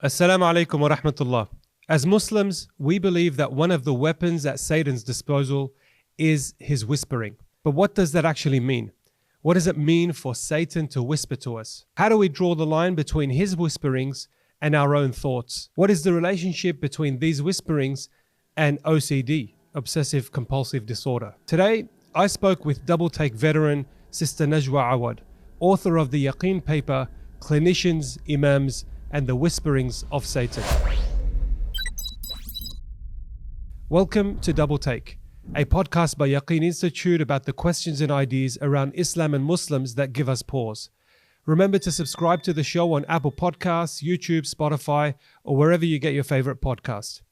Assalamu alaikum wa rahmatullah. As Muslims, we believe that one of the weapons at Satan's disposal is his whispering. But what does that actually mean? What does it mean for Satan to whisper to us? How do we draw the line between his whisperings and our own thoughts? What is the relationship between these whisperings and OCD, obsessive-compulsive disorder? Today, I spoke with DoubleTake veteran Sister Najwa Awad, author of the Yaqeen paper, Clinicians, Imams, and the Whisperings of Satan. Welcome to DoubleTake, a podcast by Yaqeen Institute about the questions and ideas around Islam and Muslims that give us pause. Remember to subscribe to the show on Apple Podcasts, YouTube, Spotify, or wherever you get your favorite podcast.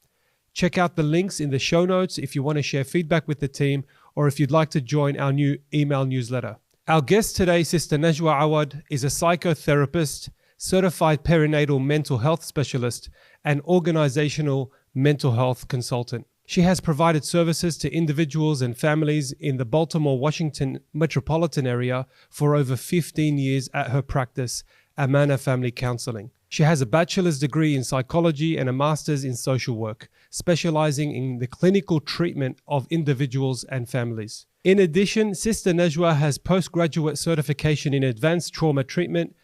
Check out the links in the show notes if you want to share feedback with the team or if you'd like to join our new email newsletter. Our guest today, Sister Najwa Awad, is a psychotherapist, certified perinatal mental health specialist, and organizational mental health consultant. She has provided services to individuals and families in the Baltimore, Washington metropolitan area for over 15 years at her practice, Amana Family Counseling. She has a bachelor's degree in psychology and a master's in social work, specializing in the clinical treatment of individuals and families. In addition, Sister Najwa has postgraduate certification in advanced trauma treatment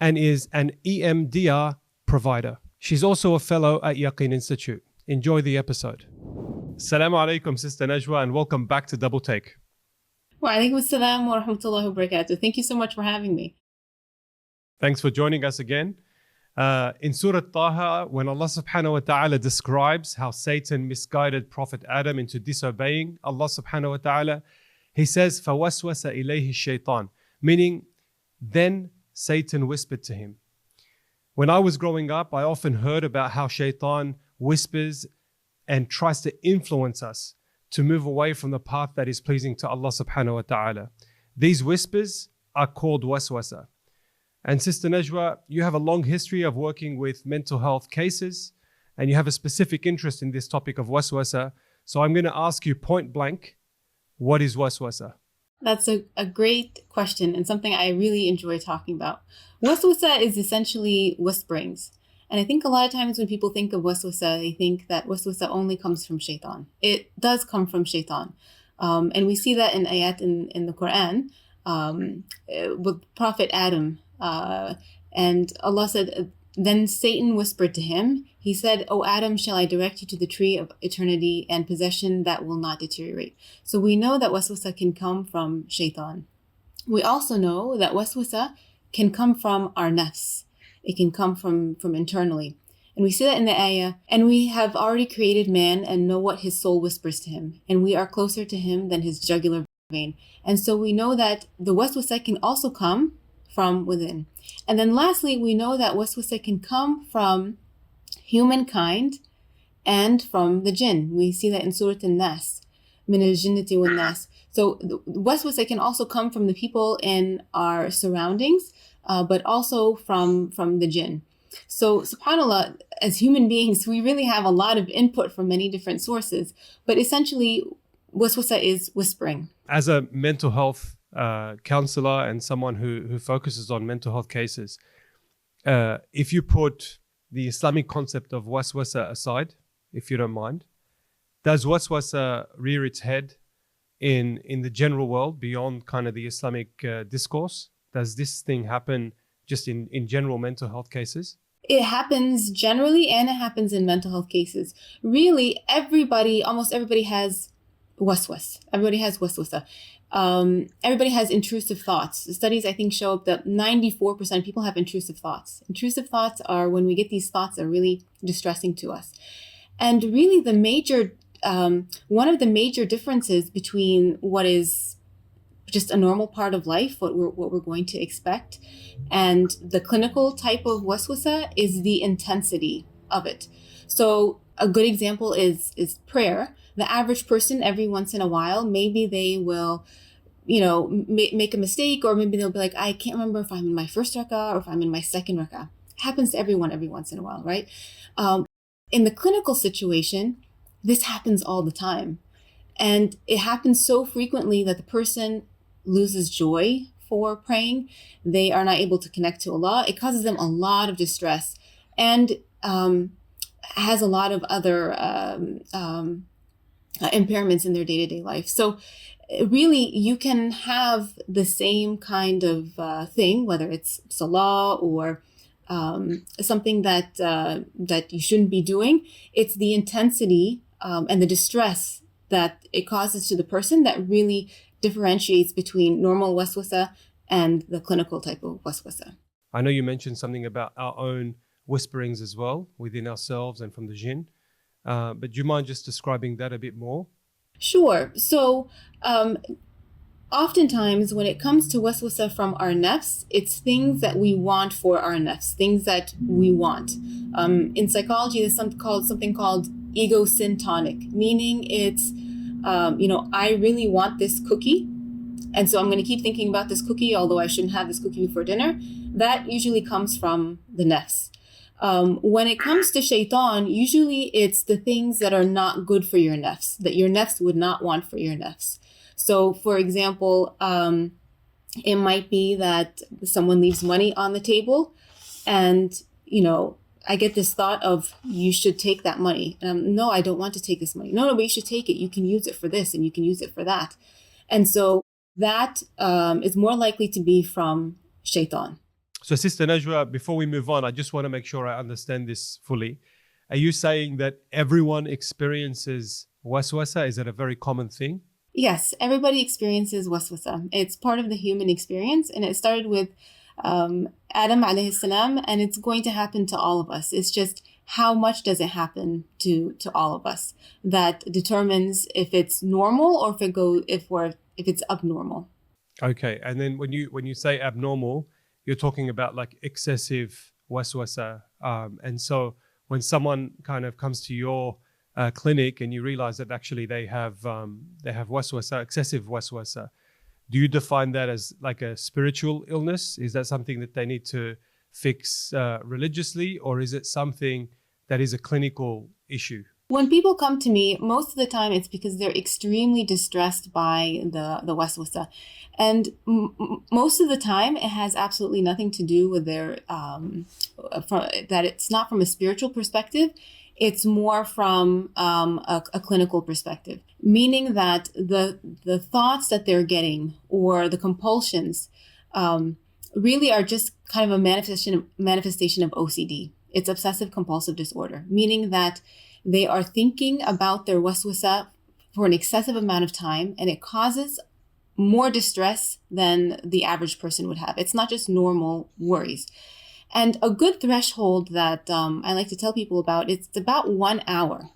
and is an EMDR provider. She's also a fellow at Yaqeen Institute. Enjoy the episode. Assalamu alaikum, Sister Najwa, and welcome back to DoubleTake. Wa alaikum assalam wa rahmatullahi wa barakatuh. Thank you so much for having me. Thanks for joining us again. In Surat Taha, when Allah subhanahu wa ta'ala describes how Satan misguided Prophet Adam into disobeying Allah subhanahu wa ta'ala, he says, فَوَسْوَسَ إِلَيْهِ الشَّيْطَانِ, meaning, then Satan whispered to him. When I was growing up, I often heard about how Shaytan whispers and tries to influence us to move away from the path that is pleasing to Allah subhanahu wa ta'ala. These whispers are called waswasa. And Sister Najwa, you have a long history of working with mental health cases, and you have a specific interest in this topic of waswasa. So I'm going to ask you point blank, what is waswasa? That's a great question and something I really enjoy talking about. Waswasa is essentially whisperings. And I think a lot of times when people think of waswasa, they think that waswasa only comes from Shaytan. It does come from Shaytan. And we see that in ayat in the Quran with Prophet Adam. And Allah said, then Satan whispered to him. He said, "O Adam, shall I direct you to the tree of eternity and possession that will not deteriorate?" So we know that waswasa can come from Shaytan. We also know that waswasa can come from our nafs. It can come from internally. And we see that in the ayah. And we have already created man and know what his soul whispers to him. And we are closer to him than his jugular vein. And so we know that the waswasa can also come from within. And then lastly, we know that waswasa can come from humankind and from the jinn. We see that in Surat An-Nas, min al-jinnati wal-nas. So waswasa can also come from the people in our surroundings, but also from the jinn. So subhanAllah, as human beings, we really have a lot of input from many different sources, but essentially waswasa is whispering. As a mental health counselor and someone who focuses on mental health cases, if you put the Islamic concept of waswasa aside, if you don't mind, does waswasa rear its head in the general world beyond kind of the Islamic discourse? Does this thing happen just in general mental health cases? It happens generally and it happens in mental health cases. Really, almost everybody has waswas. Everybody has waswasa. Everybody has intrusive thoughts. The studies, I think, show up that 94% of people have intrusive thoughts. Intrusive thoughts are when we get these thoughts that are really distressing to us. And really one of the major differences between what is just a normal part of life, what we're going to expect, and the clinical type of waswasa is the intensity of it. So a good example is prayer. The average person, every once in a while, maybe they will, make a mistake, or maybe they'll be like, I can't remember if I'm in my first rak'ah or if I'm in my second rak'ah. It happens to everyone every once in a while, right? In the clinical situation, this happens all the time. And it happens so frequently that the person loses joy for praying. They are not able to connect to Allah. It causes them a lot of distress. And has a lot of other impairments in their day-to-day life. So really, you can have the same kind of thing, whether it's salah or something that you shouldn't be doing. It's the intensity and the distress that it causes to the person that really differentiates between normal waswasa and the clinical type of waswasa. I know you mentioned something about our own whisperings as well within ourselves and from the jinn. But do you mind just describing that a bit more? Sure. So oftentimes when it comes to waswasa from our nafs, it's things that we want for our nafs, things that we want. In psychology, there's something called ego syntonic, meaning it's, I really want this cookie. And so I'm going to keep thinking about this cookie, although I shouldn't have this cookie before dinner. That usually comes from the nafs. When it comes to shaitan, usually it's the things that are not good for your nafs, that your nafs would not want for your nafs. So, for example, it might be that someone leaves money on the table and, I get this thought of, you should take that money. No, I don't want to take this money. No, but you should take it. You can use it for this and you can use it for that. And so that is more likely to be from shaitan. So Sister Najwa, before we move on, I just want to make sure I understand this fully. Are you saying that everyone experiences waswasa? Is that a very common thing? Yes, everybody experiences waswasa. It's part of the human experience, and it started with Adam alayhi salam, and it's going to happen to all of us. It's just how much does it happen to all of us that determines if it's normal or if it's abnormal. Okay, and then when you say abnormal, you're talking about like excessive waswasa. And so when someone kind of comes to your clinic and you realize that actually they have waswasa, excessive waswasa, do you define that as like a spiritual illness? Is that something that they need to fix religiously, or is it something that is a clinical issue? When people come to me, most of the time it's because they're extremely distressed by the waswasa. And most of the time it has absolutely nothing to do with their, that it's not from a spiritual perspective. It's more from a clinical perspective, meaning that the thoughts that they're getting or the compulsions really are just kind of a manifestation of OCD. It's obsessive-compulsive disorder, meaning that they are thinking about their waswasa for an excessive amount of time, and it causes more distress than the average person would have. It's not just normal worries. And a good threshold that I like to tell people about, it's about 1 hour.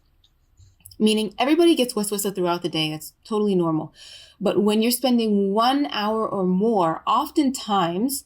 Meaning everybody gets waswasa throughout the day. That's totally normal. But when you're spending 1 hour or more, oftentimes,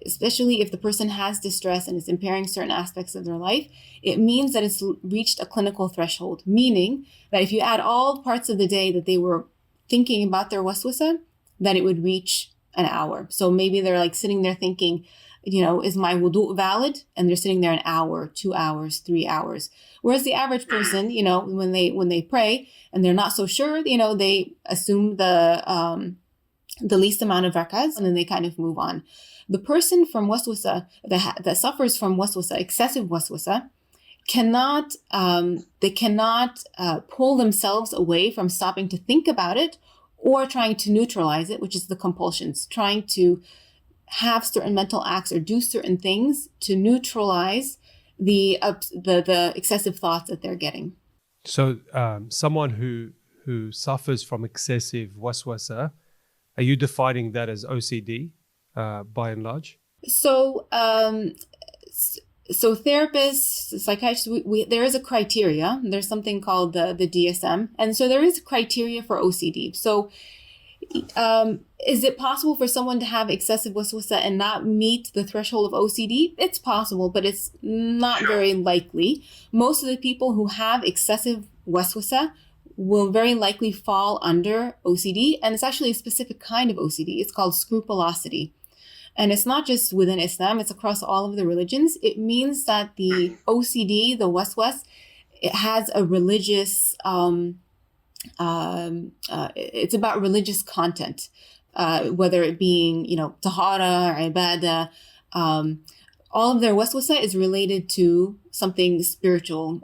especially if the person has distress and is impairing certain aspects of their life, it means that it's reached a clinical threshold. Meaning that if you add all parts of the day that they were thinking about their waswasa, then it would reach an hour. So maybe they're like sitting there thinking, is my wudu valid? And they're sitting there an hour, 2 hours, 3 hours. Whereas the average person, when they pray and they're not so sure, they assume the least amount of rak'ahs and then they kind of move on. The person from waswasa that suffers from waswasa, excessive waswasa, cannot pull themselves away from stopping to think about it or trying to neutralize it, which is the compulsions, trying to have certain mental acts or do certain things to neutralize the excessive thoughts that they're getting. So someone who suffers from excessive waswasa, are you defining that as OCD by and large? So therapists, psychiatrists, there is a criteria. There's something called the DSM. And so there is a criteria for OCD. So is it possible for someone to have excessive waswasa and not meet the threshold of OCD? It's possible, but it's not very likely. Most of the people who have excessive waswasa will very likely fall under OCD. And it's actually a specific kind of OCD. It's called scrupulosity. And it's not just within Islam, it's across all of the religions. It means that the OCD, the waswas, it has a religious, it's about religious content, whether it being, tahara or ibadah, all of their waswasa is related to something spiritual,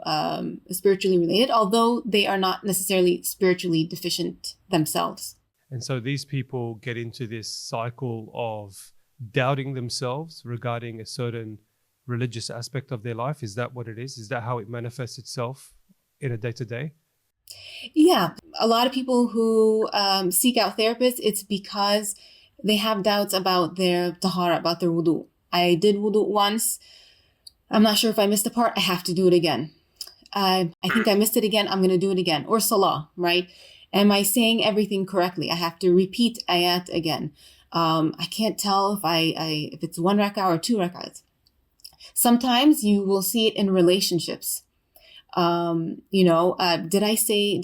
spiritually related, although they are not necessarily spiritually deficient themselves. And so these people get into this cycle of doubting themselves regarding a certain religious aspect of their life. Is that what it is? Is that how it manifests itself in a day-to-day? Yeah, a lot of people who seek out therapists, it's because they have doubts about their tahara, about their wudu. I did wudu once. I'm not sure if I missed a part. I have to do it again. I think I missed it again. I'm going to do it again. Or salah, right? Am I saying everything correctly? I have to repeat ayat again. I can't tell if it's 1 rak'ah or 2 rak'ahs. Sometimes you will see it in relationships. Did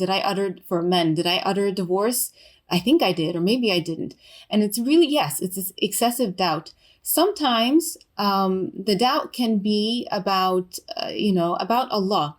I utter for men? Did I utter divorce? I think I did, or maybe I didn't. And it's really, yes, it's this excessive doubt. Sometimes the doubt can be about Allah.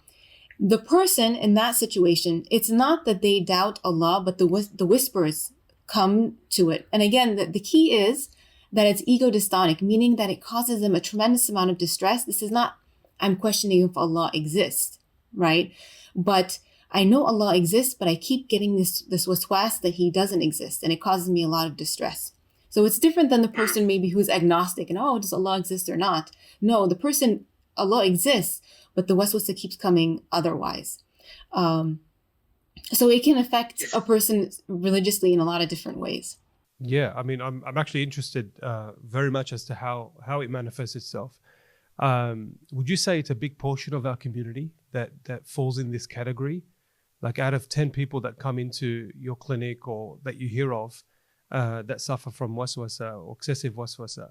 The person in that situation, it's not that they doubt Allah, but the whispers come to it. And again, the key is that it's ego dystonic, meaning that it causes them a tremendous amount of distress. This is not, I'm questioning if Allah exists, right? But I know Allah exists, but I keep getting this waswas that He doesn't exist, and it causes me a lot of distress. So it's different than the person maybe who's agnostic and, does Allah exist or not? No, the person, Allah exists, but the waswasa keeps coming otherwise. So it can affect a person religiously in a lot of different ways. Yeah, I mean, I'm actually interested very much as to how it manifests itself. Would you say it's a big portion of our community that falls in this category? Like out of 10 people that come into your clinic or that you hear of that suffer from waswasa or excessive waswasa,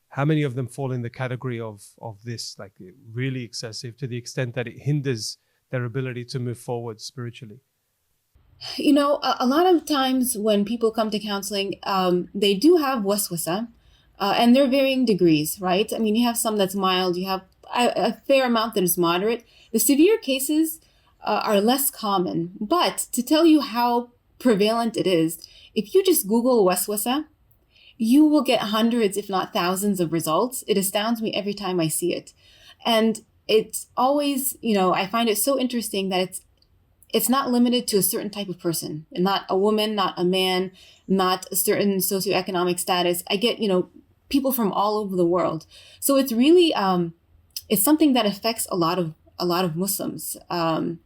how many of them fall in the category of this, like really excessive to the extent that it hinders their ability to move forward spiritually? You know, a lot of times when people come to counseling, they do have waswasa, and they're varying degrees, right? I mean, you have some that's mild, you have a fair amount that is moderate. The severe cases are less common, but to tell you how prevalent it is, if you just Google waswasa, you will get hundreds, if not thousands of results. It astounds me every time I see it. And it's always, I find it so interesting that it's not limited to a certain type of person, and not a woman, not a man, not a certain socioeconomic status. I get, people from all over the world. So it's really, it's something that affects a lot of Muslims, and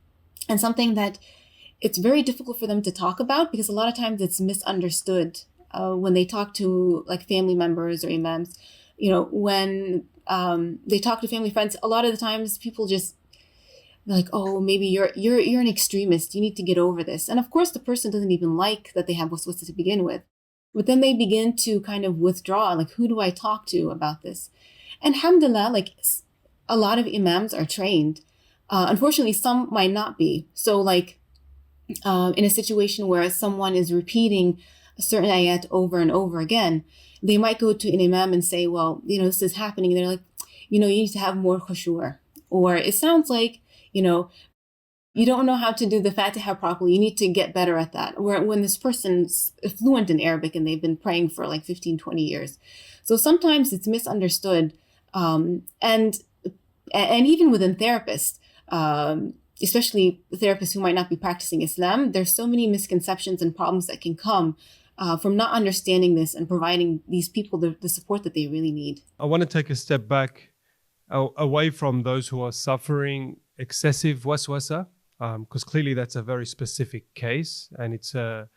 something that it's very difficult for them to talk about, because a lot of times it's misunderstood when they talk to like family members or imams. When they talk to family friends, a lot of the times people just like, oh, maybe you're an extremist. You need to get over this. And of course, the person doesn't even like that they have waswasa to begin with. But then they begin to kind of withdraw. Like, who do I talk to about this? And alhamdulillah, like a lot of imams are trained. Unfortunately, some might not be. So like in a situation where someone is repeating a certain ayat over and over again, they might go to an imam and say, well, this is happening. And they're like, you need to have more khushu'. Or it sounds like, you don't know how to do the Fatiha properly. You need to get better at that. Or when this person's fluent in Arabic and they've been praying for like 15, 20 years. So sometimes it's misunderstood. And even within therapists, especially therapists who might not be practicing Islam, there's so many misconceptions and problems that can come from not understanding this and providing these people the support that they really need. I want to take a step back away from those who are suffering excessive waswasa, because clearly that's a very specific case, and it's a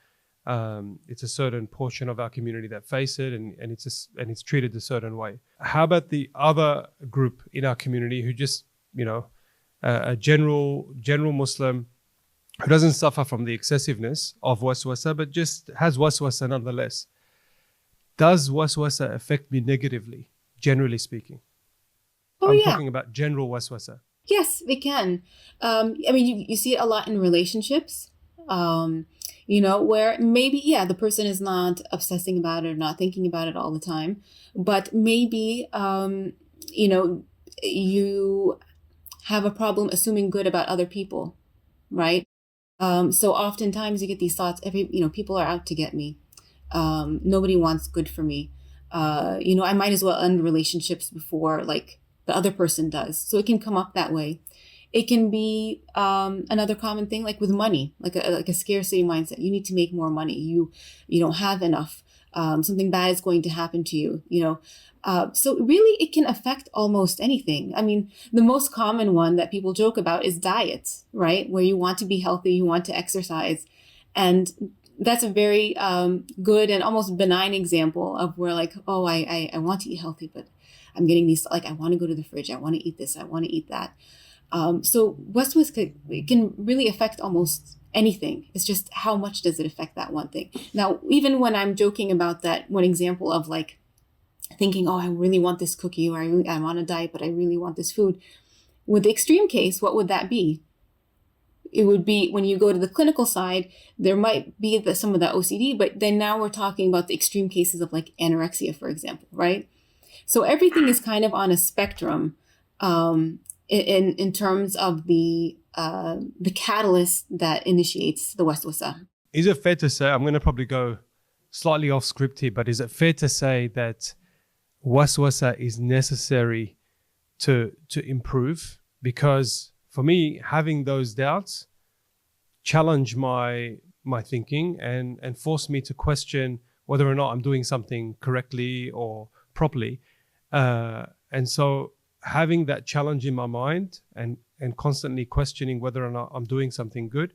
certain portion of our community that face it, and it's treated a certain way. How about the other group in our community who just a general Muslim who doesn't suffer from the excessiveness of waswasa but just has waswasa nonetheless? Does waswasa affect me negatively, generally speaking? I'm talking about general waswasa. Yes, it can. You see it a lot in relationships, where maybe, the person is not obsessing about it or not thinking about it all the time, but maybe, you have a problem assuming good about other people, right? So oftentimes you get these thoughts, people are out to get me. Nobody wants good for me. I might as well end relationships before like the other person does. So it can come up that way. It can be another common thing, like with money, like a scarcity mindset. You need to make more money. You don't have enough. Something bad is going to happen to you. So really, it can affect almost anything. I mean, the most common one that people joke about is diet, right? Where you want to be healthy, you want to exercise, and that's a very good and almost benign example of where like, oh, I want to eat healthy, but I'm getting these, like, I want to go to the fridge. I want to eat this. I want to eat that. So waswas can really affect almost anything. It's just how much does it affect that one thing? Now, even when I'm joking about that one example of like thinking, oh, I really want this cookie, or I'm on a diet, but I really want this food. With the extreme case, what would that be? It would be when you go to the clinical side, there might be some of that OCD, but then now we're talking about the extreme cases of like anorexia, for example, right? So everything is kind of on a spectrum in terms of the catalyst that initiates the waswasa. Is it fair to say, I'm going to probably go slightly off script here, but is it fair to say that waswasa is necessary to improve? Because for me, having those doubts challenge my thinking and force me to question whether or not I'm doing something correctly or properly. And so having that challenge in my mind and constantly questioning whether or not I'm doing something good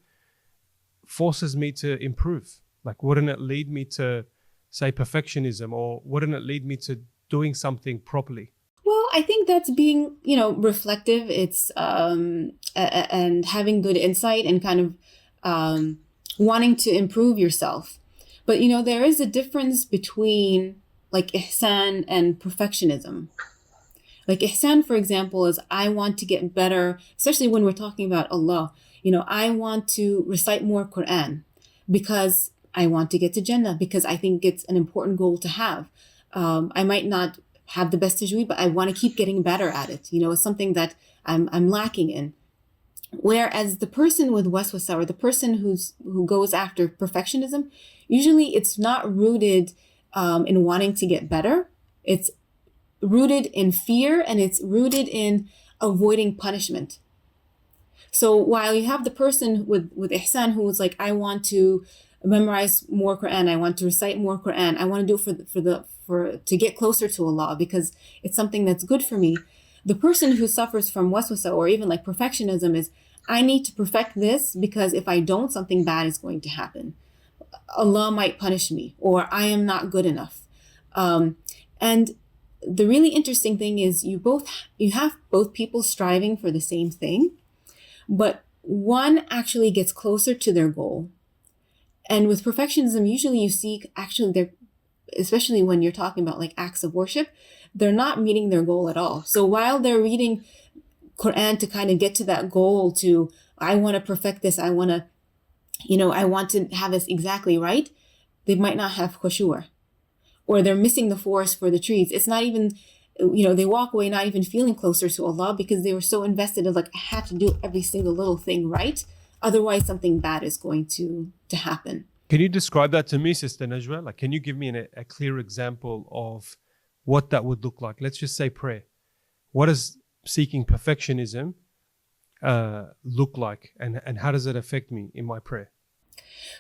forces me to improve. Like, wouldn't it lead me to, say, perfectionism, or wouldn't it lead me to doing something properly? Well, I think that's being, reflective. It's and having good insight and kind of wanting to improve yourself. But, there is a difference between like ihsan and perfectionism. Like ihsan, for example, is I want to get better, especially when we're talking about Allah. I want to recite more Quran because I want to get to Jannah, because I think it's an important goal to have. I might not have the best tajweed, but I want to keep getting better at it. It's something that I'm lacking in. Whereas the person with waswasa, or the person who goes after perfectionism, usually it's not rooted in wanting to get better. It's rooted in fear, and it's rooted in avoiding punishment. So while you have the person with ihsan who is like, I want to memorize more Quran, I want to recite more Quran, I want to do it to get closer to Allah because it's something that's good for me. The person who suffers from waswasa, or even like perfectionism, is I need to perfect this because if I don't, something bad is going to happen. Allah might punish me, or I am not good enough. And the really interesting thing is you have both people striving for the same thing, but one actually gets closer to their goal. And with perfectionism, usually you see especially when you're talking about like acts of worship, they're not meeting their goal at all. So while they're reading Quran to kind of get to that goal to, I want to perfect this, I want to have this exactly right, they might not have khushu', or they're missing the forest for the trees. It's not even, they walk away not even feeling closer to Allah because they were so invested in like, I have to do every single little thing right. Otherwise, something bad is going to happen. Can you describe that to me, Sister Najwa? Like, can you give me a clear example of what that would look like? Let's just say prayer. What does seeking perfectionism look like, and how does it affect me in my prayer?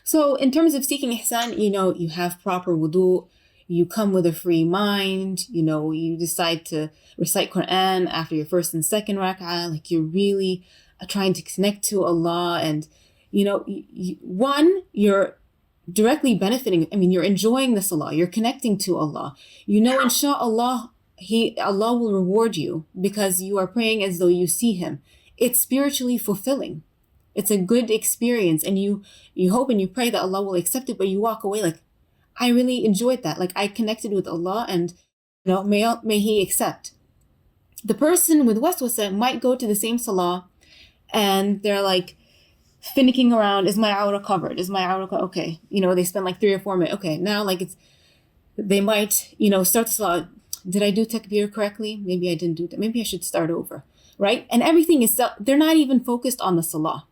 So in terms of seeking ihsan, you have proper wudu, you come with a free mind, you decide to recite Quran after your first and second rak'ah, like you're really trying to connect to Allah, and you're directly benefiting. I mean, you're enjoying the salah, you're connecting to Allah. Insha'Allah, Allah will reward you because you are praying as though you see Him. It's spiritually fulfilling. It's a good experience, and you hope and you pray that Allah will accept it, but you walk away like, I really enjoyed that. Like, I connected with Allah, and may He accept. The person with waswasa might go to the same salah, and they're like finicking around, is my awrah covered? Is my awrah covered? Okay. They spend like 3 or 4 minutes. Okay, now like they might, start the salah. Did I do takbir correctly? Maybe I didn't do that. Maybe I should start over, right? And everything is, they're not even focused on the salah.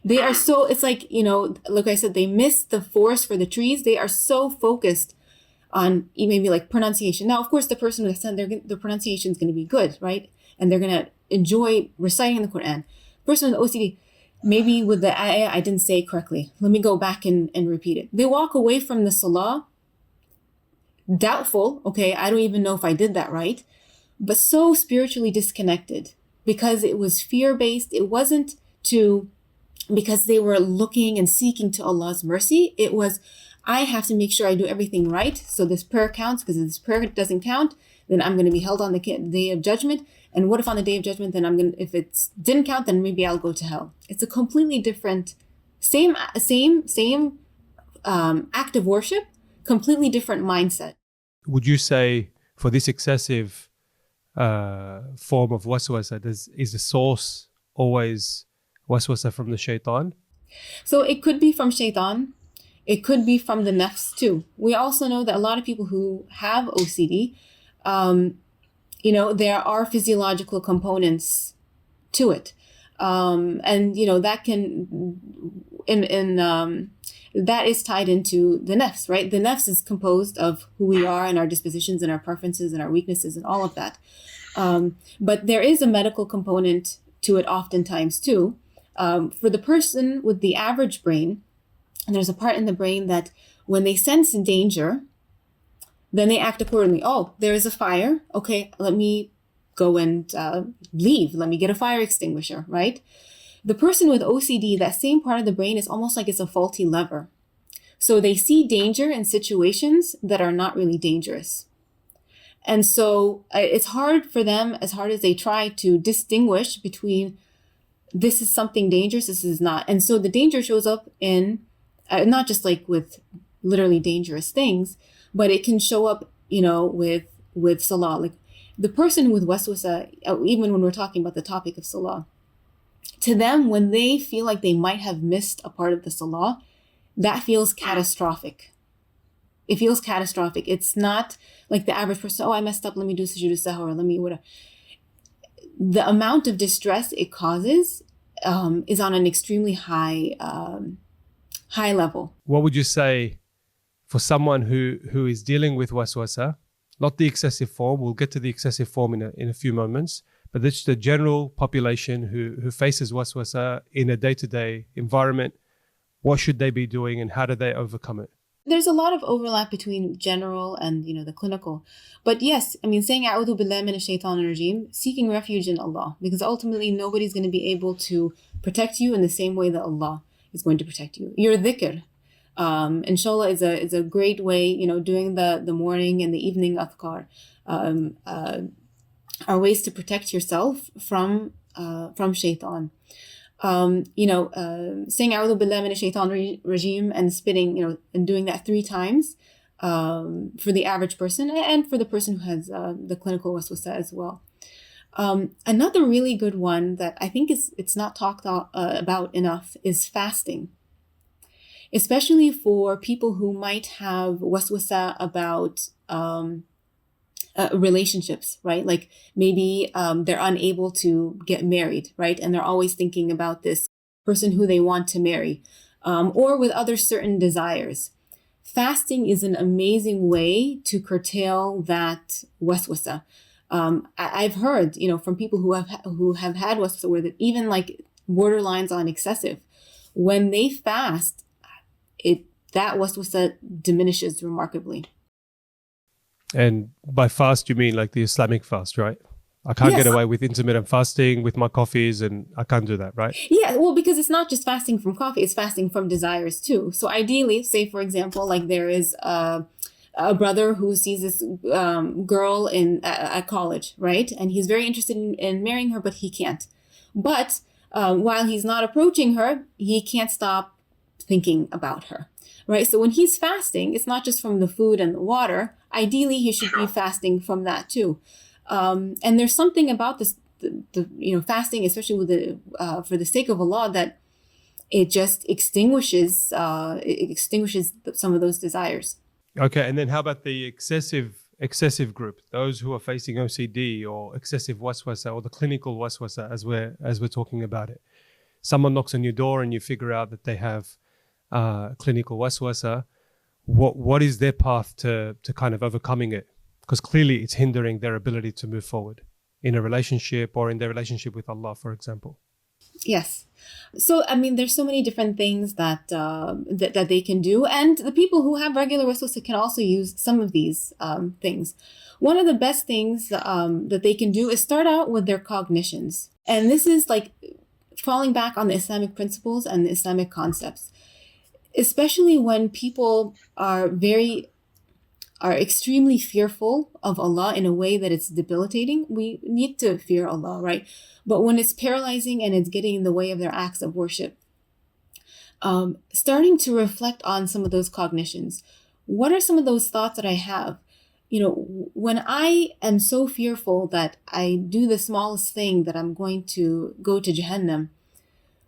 They are so, it's like, like I said, they miss the forest for the trees. They are so focused on maybe like pronunciation. Now, of course, the person with Hassan, the pronunciation is going to be good, right? And they're going to enjoy reciting the Quran. Person with OCD, maybe with the ayah, I didn't say it correctly. Let me go back and repeat it. They walk away from the salah doubtful, okay, I don't even know if I did that right, but so spiritually disconnected because it was fear-based. It wasn't because they were looking and seeking to Allah's mercy. It was, I have to make sure I do everything right so this prayer counts, because if this prayer doesn't count, then I'm going to be held on the day of judgment. And what if on the day of judgment, then if it didn't count, then maybe I'll go to hell. It's a completely different, same act of worship, completely different mindset. Would you say for this excessive form of waswasa, is the source always waswasa from the shaitan? So it could be from shaitan. It could be from the nafs too. We also know that a lot of people who have OCD, there are physiological components to it. And that can, that is tied into the nafs, right? The nafs is composed of who we are and our dispositions and our preferences and our weaknesses and all of that. But there is a medical component to it oftentimes too. For the person with the average brain, there's a part in the brain that when they sense danger, then they act accordingly. Oh, there is a fire. Okay, let me go and leave. Let me get a fire extinguisher, right? The person with OCD, that same part of the brain is almost like it's a faulty lever. So they see danger in situations that are not really dangerous. And so it's hard for them, as hard as they try to distinguish between this is something dangerous, this is not. And so the danger shows up in, not just like with literally dangerous things, but it can show up, with salah. Like the person with waswasa, even when we're talking about the topic of salah, to them, when they feel like they might have missed a part of the salah, that feels catastrophic. It feels catastrophic. It's not like the average person, oh, I messed up, let me do sujood sahwi, or let me whatever. The amount of distress it causes is on an extremely high level. What would you say for someone who is dealing with waswasa, not the excessive form? We'll get to the excessive form in a few moments, but this is the general population who faces waswasa in a day-to-day environment. What should they be doing and how do they overcome it? There's a lot of overlap between general and, the clinical. But yes, saying A'udhu Billahi Minash Shaytanir Rajeem, seeking refuge in Allah, because ultimately nobody's going to be able to protect you in the same way that Allah is going to protect you. Your dhikr, inshallah, is a great way, doing the morning and the evening adhkar, are ways to protect yourself from shaitan. Saying A'udhu Billahi Minash Shaytanir Rajeem and spitting, and doing that 3 times for the average person and for the person who has the clinical waswasa as well. Another really good one that I think it's not talked about enough is fasting, especially for people who might have waswasa about relationships, right? Like maybe they're unable to get married, right? And they're always thinking about this person who they want to marry, or with other certain desires. Fasting is an amazing way to curtail that waswasa. I've heard, from people who have had waswasa where that even like borderlines on excessive, when they fast, that waswasa diminishes remarkably. And by fast, you mean like the Islamic fast, right? I can't get away with intermittent fasting with my coffees and I can't do that, right? Yeah, well, because it's not just fasting from coffee, it's fasting from desires too. So ideally, say for example, like there is a brother who sees this girl at college, right? And he's very interested in marrying her, but he can't. But while he's not approaching her, he can't stop thinking about her, right? So when he's fasting, it's not just from the food and the water. Ideally, he should be fasting from that too. And there's something about this, the fasting, especially with for the sake of Allah, that it just extinguishes some of those desires. Okay, and then how about the excessive group, those who are facing OCD or excessive waswasa or the clinical waswasa as we're talking about it? Someone knocks on your door and you figure out that they have clinical waswasa. what is their path to kind of overcoming it? Because clearly it's hindering their ability to move forward in a relationship or in their relationship with Allah, for example. Yes. So, I mean, there's so many different things that that they can do. And the people who have regular waswasa can also use some of these things. One of the best things that they can do is start out with their cognitions. And this is like falling back on the Islamic principles and the Islamic concepts, especially when people are extremely fearful of Allah in a way that it's debilitating. We need to fear Allah, right? But when it's paralyzing and it's getting in the way of their acts of worship, starting to reflect on some of those cognitions. What are some of those thoughts that I have? You know, when I am so fearful that I do the smallest thing that I'm going to go to Jahannam,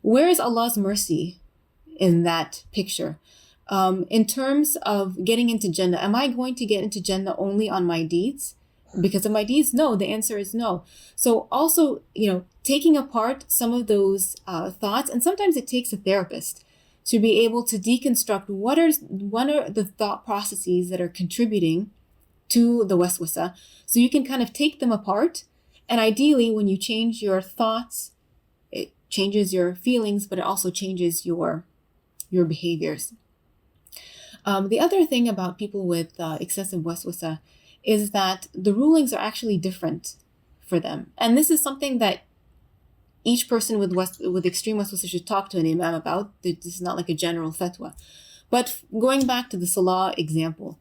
where is Allah's mercy in that picture? In terms of getting into Jannah, am I going to get into Jannah only on my deeds? Because of my deeds? No, the answer is no. So also, you know, taking apart some of those thoughts, and sometimes it takes a therapist to be able to deconstruct what are the thought processes that are contributing to the waswasa. So you can kind of take them apart. And ideally, when you change your thoughts, it changes your feelings, but it also changes your behaviors. The other thing about people with excessive waswasa is that the rulings are actually different for them. And this is something that each person with extreme waswasa should talk to an imam about. This is not like a general fatwa. But going back to the salah example,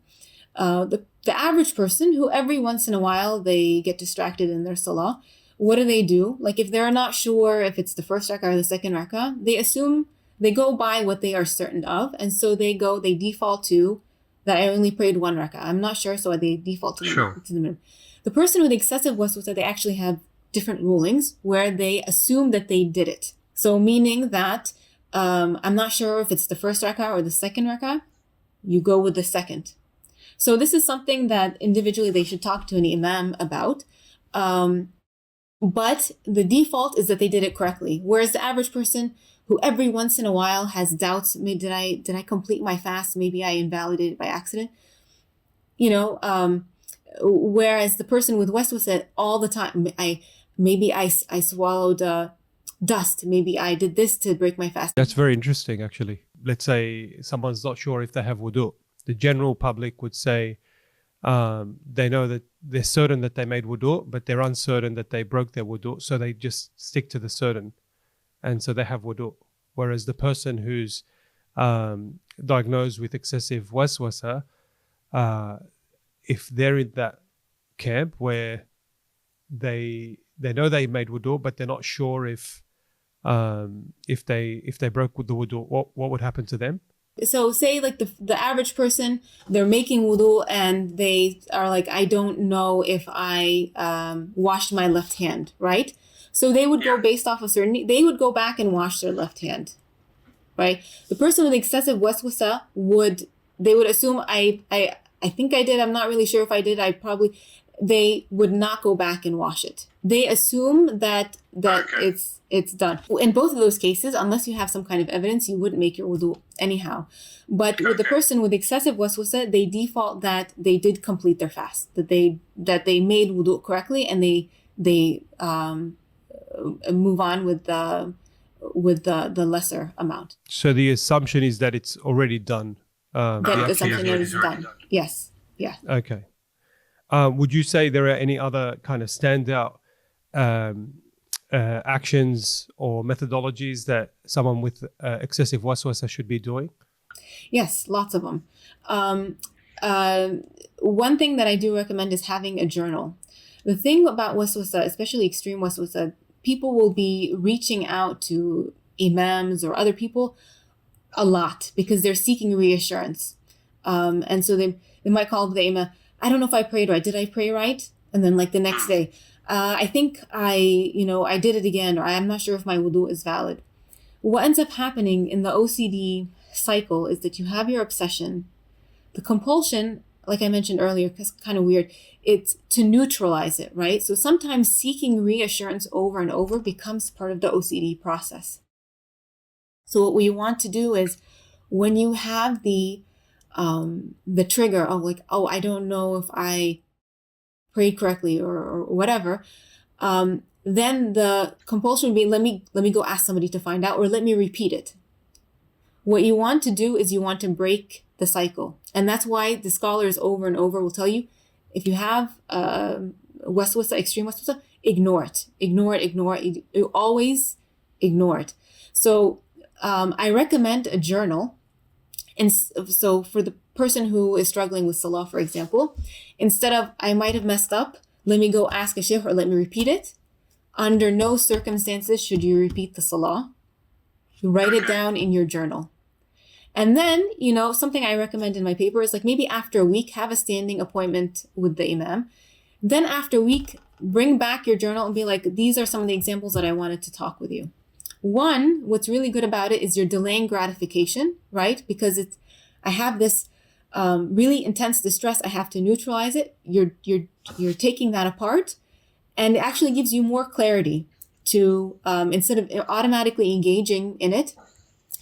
the average person who every once in a while they get distracted in their salah, what do? Like if they're not sure if it's the first rak'ah or the second rak'ah, they go by what they are certain of. And so they default to that I only prayed one rak'ah. I'm not sure, so they default to the minimum. The person with excessive waswasa, they actually have different rulings where they assume that they did it. So meaning that I'm not sure if it's the first rak'ah or the second rak'ah, you go with the second. So this is something that individually they should talk to an imam about. But the default is that they did it correctly. Whereas the average person who every once in a while has doubts, did I complete my fast? Maybe I invalidated it by accident. You know, whereas the person with waswasa all the time, I swallowed dust. Maybe I did this to break my fast. That's very interesting, actually. Let's say someone's not sure if they have wudu. The general public would say they know that they're certain that they made wudu, but they're uncertain that they broke their wudu. So they just stick to the certain. And so they have wudu. Whereas the person who's diagnosed with excessive waswasa, if they're in that camp where they know they made wudu, but they're not sure if they broke the wudu, what would happen to them? So say like the average person, they're making wudu and they are like, I don't know if I washed my left hand, right? So they would go based off of certain, they would go back and wash their left hand, right? The person with excessive waswasa they would assume I think I did, I'm not really sure if I did, they would not go back and wash it. They assume that it's done. In both of those cases, unless you have some kind of evidence, you wouldn't make your wudu anyhow. But with the person with excessive waswasa, they default that they did complete their fast, that they made wudu correctly, and they move on with the lesser amount. So the assumption is that it's already done. The assumption is done. Yes. Yeah. Okay. Would you say there are any other kind of standout actions or methodologies that someone with excessive waswasa should be doing? Yes, lots of them. One thing that I do recommend is having a journal. The thing about waswasa, especially extreme waswasa, people will be reaching out to imams or other people a lot because they're seeking reassurance. And so they might call the imam, I don't know if I prayed right. Did I pray right? And then like the next day, I think I did it again, or I'm not sure if my wudu is valid. What ends up happening in the OCD cycle is that you have your obsession. The compulsion, like I mentioned earlier, is kind of weird. It's to neutralize it, right? So sometimes seeking reassurance over and over becomes part of the OCD process. So what we want to do is when you have the the trigger of like, oh, I don't know if I prayed correctly or whatever, then the compulsion would be, let me go ask somebody to find out, or let me repeat it. What you want to do is you want to break the cycle. And that's why the scholars over and over will tell you, if you have waswasa, extreme waswasa, ignore it. You always ignore it. So I recommend a journal. And so for the person who is struggling with salah, for example, instead of, I might have messed up, let me go ask a shaykh or let me repeat it. Under no circumstances should you repeat the salah. You write it down in your journal. And then, something I recommend in my paper is like maybe after a week, have a standing appointment with the imam. Then after a week, bring back your journal and be like, these are some of the examples that I wanted to talk with you. One, what's really good about it is you're delaying gratification, right? Because I have this really intense distress. I have to neutralize it. You're taking that apart, and it actually gives you more clarity to, instead of automatically engaging in it,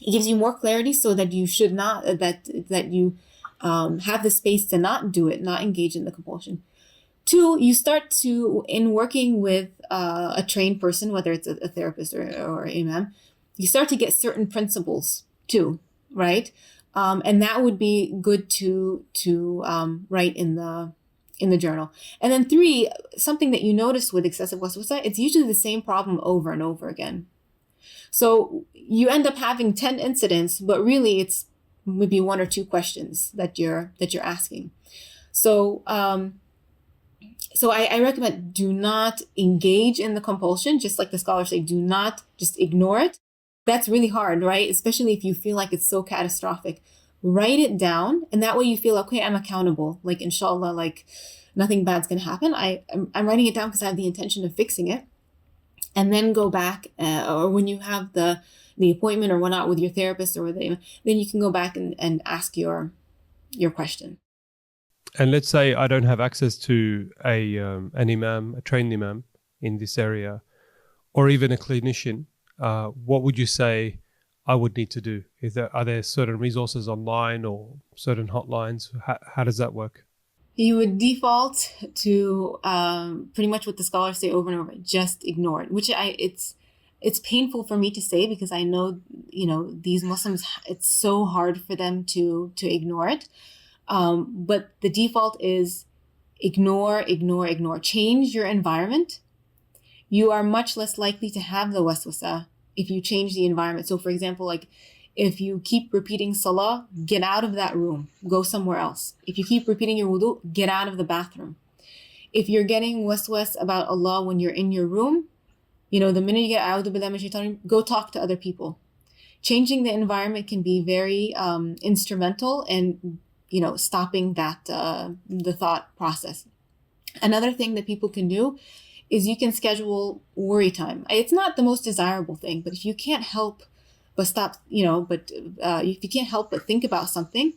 it gives you more clarity so that you should not, that you have the space to not do it, not engage in the compulsion. Two, you start to, in working with a trained person, whether it's a therapist or imam, you start to get certain principles too, right? And that would be good to write in the journal. And then three, something that you notice with excessive waswasa, it's usually the same problem over and over again. So you end up having 10 incidents, but really it's maybe one or two questions that you're asking. So I recommend, do not engage in the compulsion. Just like the scholars say, do not just ignore it. That's really hard, right? Especially if you feel like it's so catastrophic. Write it down, and that way you feel, okay, I'm accountable. Like, inshallah, like nothing bad's gonna happen. I'm writing it down because I have the intention of fixing it. And then go back, or when you have the appointment or whatnot with your therapist or then you can go back and ask your question. And let's say I don't have access to an imam, a trained imam in this area, or even a clinician. What would you say I would need to do? Are there certain resources online or certain hotlines? How does that work? You would default to pretty much what the scholars say over and over, just ignore it, which it's painful for me to say because I know, these Muslims, it's so hard for them to ignore it. But the default is ignore. Change your environment. You are much less likely to have the waswasa if you change the environment. So for example, like if you keep repeating salah, get out of that room, go somewhere else. If you keep repeating your wudu, get out of the bathroom. If you're getting waswas about Allah when you're in your room, the minute you get a'udhu billahi minash shaitanir, go talk to other people. Changing the environment can be very instrumental in, stopping that, the thought process. Another thing that people can do is you can schedule worry time. It's not the most desirable thing, but if you can't help but stop, if you can't help but think about something,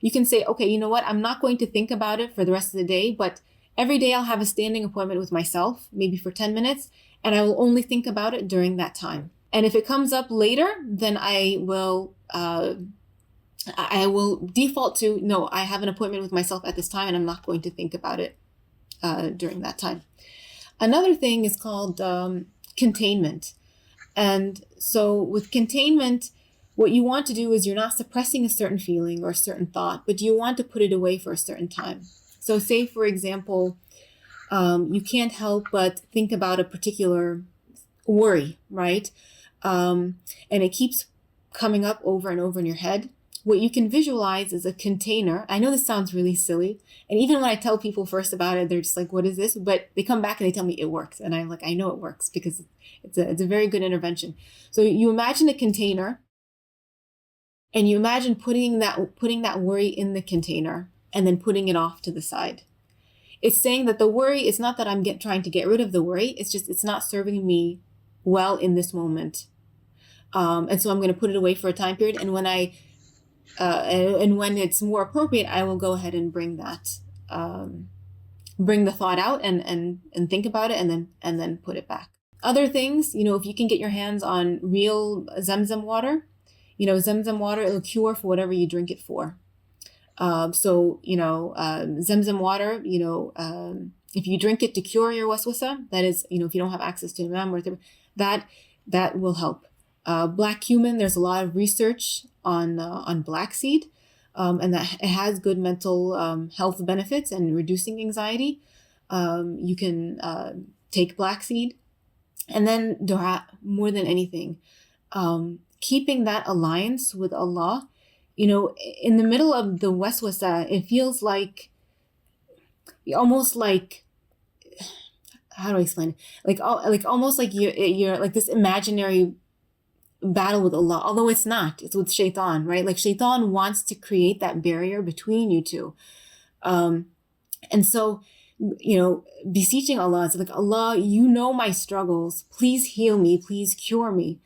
you can say, okay, you know what? I'm not going to think about it for the rest of the day, but every day I'll have a standing appointment with myself, maybe for 10 minutes, and I will only think about it during that time. And if it comes up later, then I will default to, no, I have an appointment with myself at this time and I'm not going to think about it during that time. Another thing is called containment. And so with containment, what you want to do is you're not suppressing a certain feeling or a certain thought, but you want to put it away for a certain time. So say, for example, you can't help but think about a particular worry, right? And it keeps coming up over and over in your head. What you can visualize is a container. I know this sounds really silly. And even when I tell people first about it, they're just like, what is this? But they come back and they tell me it works. And I'm like, I know it works because it's a very good intervention. So you imagine a container and you imagine putting that worry in the container and then putting it off to the side. It's saying that the worry is not that I'm trying to get rid of the worry. It's just, it's not serving me well in this moment. And so I'm going to put it away for a time period. And when when it's more appropriate, I will go ahead and bring the thought out and think about it and then put it back. Other things, if you can get your hands on real Zamzam water, Zamzam water, it'll cure for whatever you drink it for. So, Zamzam water, if you drink it to cure your waswasa, that is, if you don't have access to imam or that will help. Black cumin, there's a lot of research on black seed, and that it has good mental health benefits and reducing anxiety. You can take black seed. And then dua, more than anything, keeping that alliance with Allah. In the middle of the waswasa, it feels like almost like, how do I explain it? Like almost like you're like this imaginary battle with Allah, although it's not. It's with Shaytan, right? Like Shaytan wants to create that barrier between you two. And so, beseeching Allah, it's like, Allah, my struggles. Please heal me. Please cure me.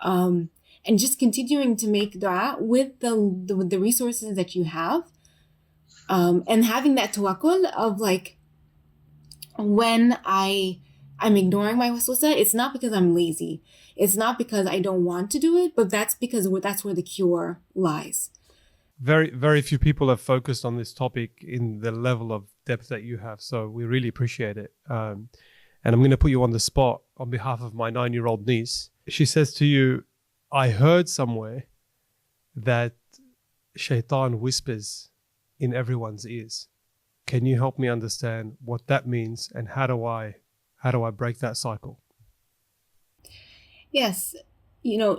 And just continuing to make dua with the resources that you have. And having that tawakkul of like, when I'm ignoring my waswasa, it's not because I'm lazy. It's not because I don't want to do it, but that's because that's where the cure lies. Very, very few people have focused on this topic in the level of depth that you have. So we really appreciate it. And I'm going to put you on the spot on behalf of my 9-year-old niece. She says to you, I heard somewhere that Shaytan whispers in everyone's ears. Can you help me understand what that means, and how do I break that cycle? Yes.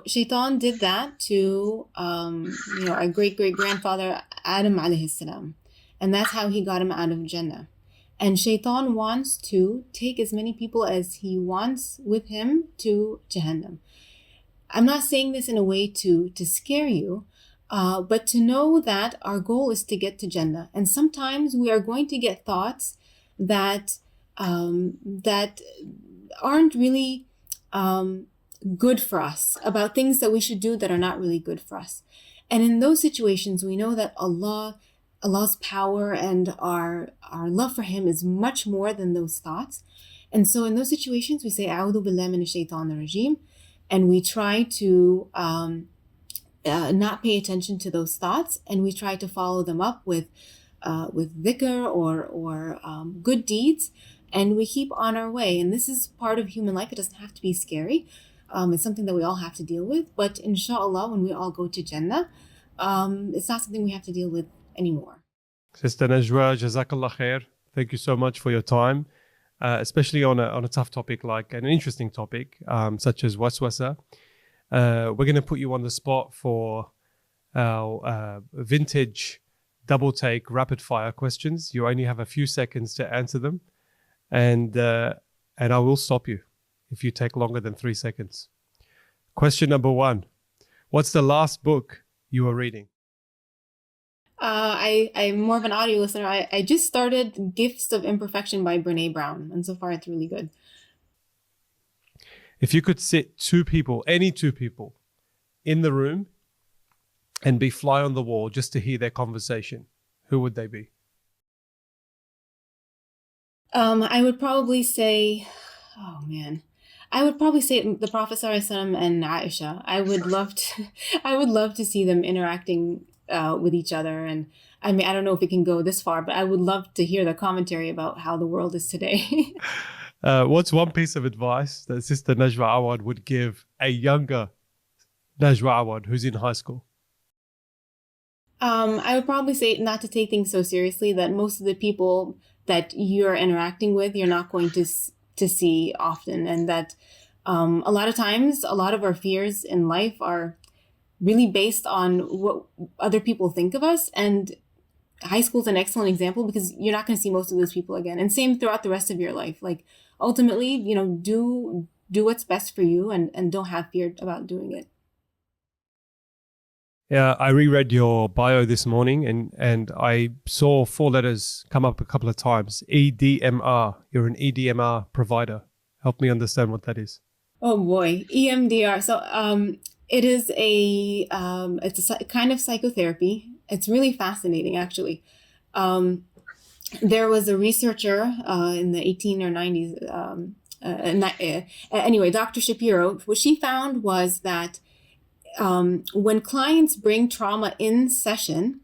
Shaitan did that to, our great-great-grandfather, Adam alayhi salam. And that's how he got him out of Jannah. And Shaitan wants to take as many people as he wants with him to Jahannam. I'm not saying this in a way to scare you, but to know that our goal is to get to Jannah. And sometimes we are going to get thoughts that aren't really good for us, about things that we should do that are not really good for us. And in those situations, we know that Allah's power and our love for him is much more than those thoughts. And so in those situations, we say, A'udhu billahi minash shaitanir rajim, and we try to not pay attention to those thoughts, and we try to follow them up with dhikr or good deeds, and we keep on our way. And this is part of human life. It doesn't have to be scary. It's something that we all have to deal with. But inshallah, when we all go to Jannah, it's not something we have to deal with anymore. Sister Najwa, Jazakallah khair. Thank you so much for your time, especially on a tough topic, like an interesting topic, such as waswasa. We're going to put you on the spot for our vintage DoubleTake rapid fire questions. You only have a few seconds to answer them, and I will stop you if you take longer than 3 seconds. Question number 1. What's the last book you were reading? I'm more of an audio listener. I just started Gifts of Imperfection by Brene Brown, and so far it's really good. If you could sit any two people in the room and be fly on the wall just to hear their conversation, who would they be? I would probably say, the Prophet ﷺ and Aisha. I would love to see them interacting with each other. And I mean, I don't know if it can go this far, but I would love to hear the commentary about how the world is today. What's one piece of advice that Sister Najwa Awad would give a younger Najwa Awad who's in high school? I would probably say not to take things so seriously, that most of the people that you're interacting with, you're not going to see often. And that a lot of times, a lot of our fears in life are really based on what other people think of us. And high school is an excellent example, because you're not going to see most of those people again. And same throughout the rest of your life. Like, ultimately, do what's best for you, and don't have fear about doing it. Yeah, I reread your bio this morning, and I saw 4 letters come up a couple of times. EDMR. You're an EDMR provider. Help me understand what that is. Oh boy, EMDR. So it is it's a kind of psychotherapy. It's really fascinating, actually. There was a researcher in the 18 or 90s. Anyway, Dr. Shapiro, what she found was that when clients bring trauma in session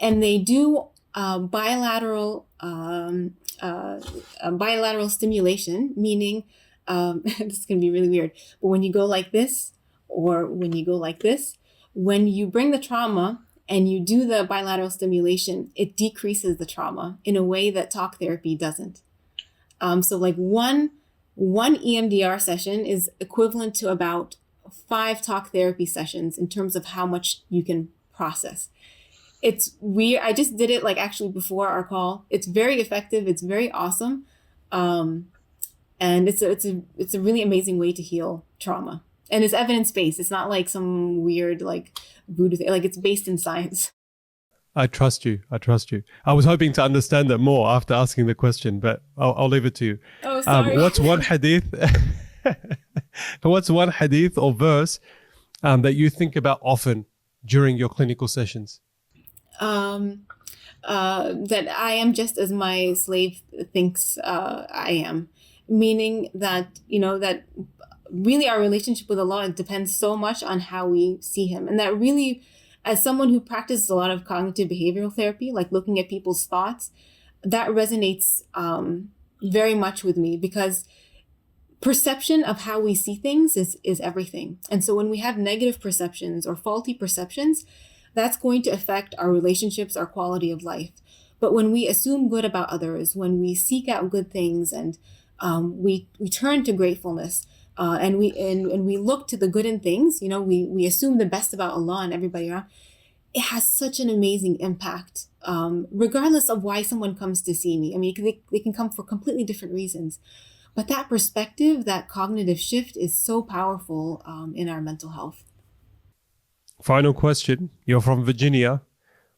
and they do bilateral stimulation, meaning this is going to be really weird, but when you go like this or when you go like this, when you bring the trauma and you do the bilateral stimulation, it decreases the trauma in a way that talk therapy doesn't. So like one EMDR session is equivalent to about 5 talk therapy sessions in terms of how much you can process. It's weird. I just did it like actually before our call. It's very effective. It's very awesome. And it's a really amazing way to heal trauma. And it's evidence-based. It's not like some weird like voodoo thing. Like it's based in science. I trust you. I was hoping to understand that more after asking the question, but I'll leave it to you. Oh, sorry. What's one hadith or verse that you think about often during your clinical sessions? That I am just as my slave thinks I am. Meaning that, that really our relationship with Allah depends so much on how we see him. And that really, as someone who practices a lot of cognitive behavioral therapy, like looking at people's thoughts, that resonates very much with me, because perception of how we see things is everything. And so when we have negative perceptions or faulty perceptions, that's going to affect our relationships, our quality of life. But when we assume good about others, when we seek out good things, and we turn to gratefulness, and we look to the good in things, we assume the best about Allah and everybody around, it has such an amazing impact, regardless of why someone comes to see me. I mean, they can come for completely different reasons. But that perspective, that cognitive shift is so powerful in our mental health. Final question. You're from Virginia.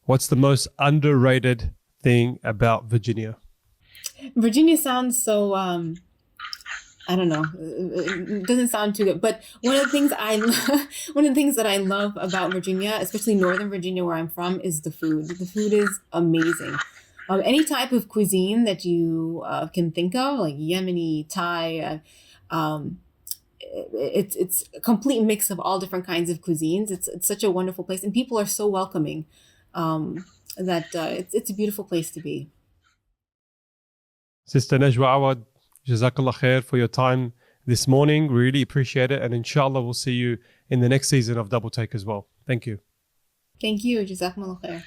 What's the most underrated thing about Virginia? Virginia sounds so, I don't know, it doesn't sound too good. But one of the things that I love about Virginia, especially Northern Virginia where I'm from, is the food. The food is amazing. Any type of cuisine that you can think of, like Yemeni, Thai, it's a complete mix of all different kinds of cuisines. It's such a wonderful place, and people are so welcoming that it's a beautiful place to be. Sister Najwa Awad, Jazakallah khair for your time this morning. Really appreciate it, and inshallah we'll see you in the next season of DoubleTake as well. Thank you. Thank you. Jazakumullah khair.